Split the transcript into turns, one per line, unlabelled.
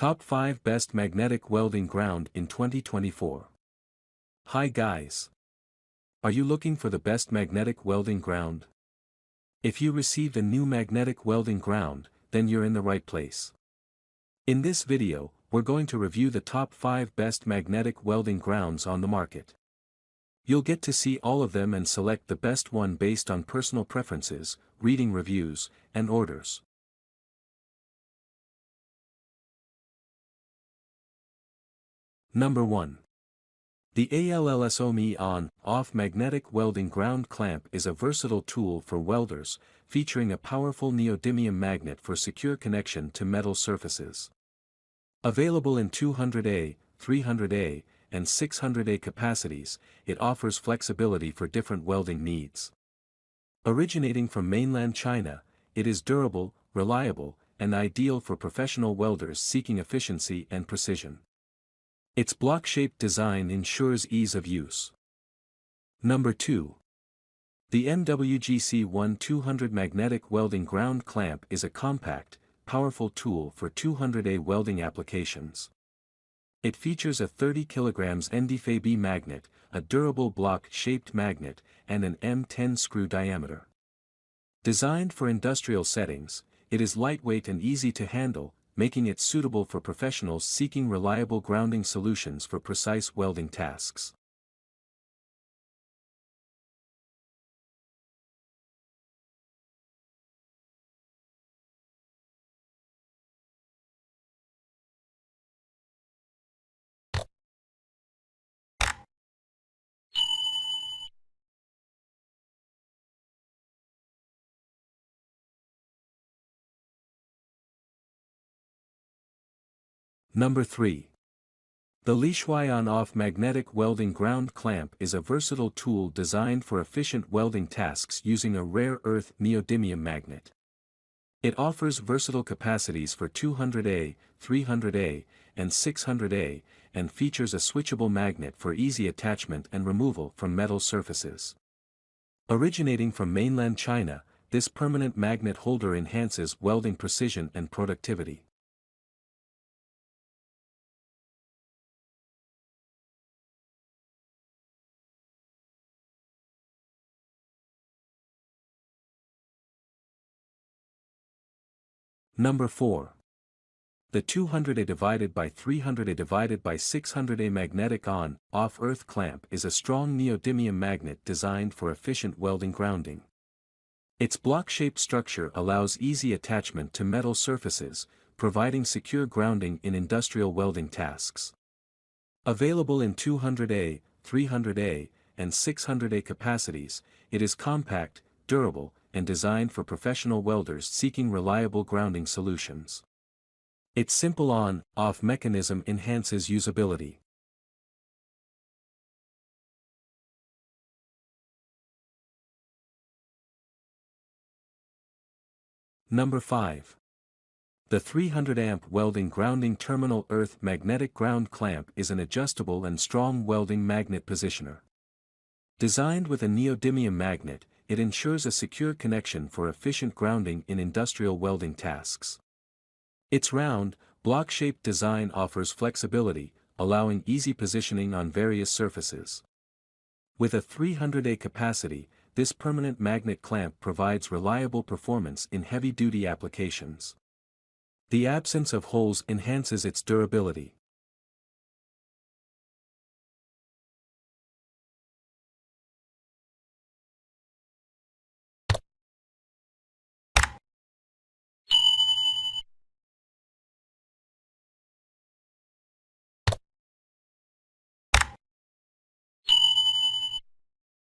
Top 5 Best Magnetic Welding Ground in 2024. Hi guys! Are you looking for the best magnetic welding ground? If you received a new magnetic welding ground, then you're in the right place. In this video, we're going to review the top 5 best magnetic welding grounds on the market. You'll get to see all of them and select the best one based on personal preferences, reading reviews, and orders. Number 1. The AliExpress onOff magnetic welding ground clamp is a versatile tool for welders, featuring a powerful neodymium magnet for secure connection to metal surfaces. Available in 200A, 300A, and 600A capacities, it offers flexibility for different welding needs. Originating from mainland China, it is durable, reliable, and ideal for professional welders seeking efficiency and precision. Its block-shaped design ensures ease of use. Number 2. The MWGC 200 magnetic welding ground clamp is a compact, powerful tool for 200A welding applications. It features a 30 kg NdFeB magnet, a durable block-shaped magnet, and an M10 screw diameter. Designed for industrial settings, it is lightweight and easy to handle, making it suitable for professionals seeking reliable grounding solutions for precise welding tasks. Number 3. The Lishui onOff magnetic welding ground clamp is a versatile tool designed for efficient welding tasks using a rare earth neodymium magnet. It offers versatile capacities for 200A, 300A, and 600A, and features a switchable magnet for easy attachment and removal from metal surfaces. Originating from mainland China, this permanent magnet holder enhances welding precision and productivity. Number 4. The 200A divided by 300A divided by 600A magnetic on/off earth clamp is a strong neodymium magnet designed for efficient welding grounding. Its block-shaped structure allows easy attachment to metal surfaces, providing secure grounding in industrial welding tasks. Available in 200A, 300A, and 600A capacities, it is compact, durable, and designed for professional welders seeking reliable grounding solutions. Its simple on/off mechanism enhances usability. Number 5. The 300-amp welding grounding terminal earth magnetic ground clamp is an adjustable and strong welding magnet positioner. Designed with a neodymium magnet, it ensures a secure connection for efficient grounding in industrial welding tasks. Its round, block-shaped design offers flexibility, allowing easy positioning on various surfaces. With a 300A capacity, this permanent magnet clamp provides reliable performance in heavy-duty applications. The absence of holes enhances its durability.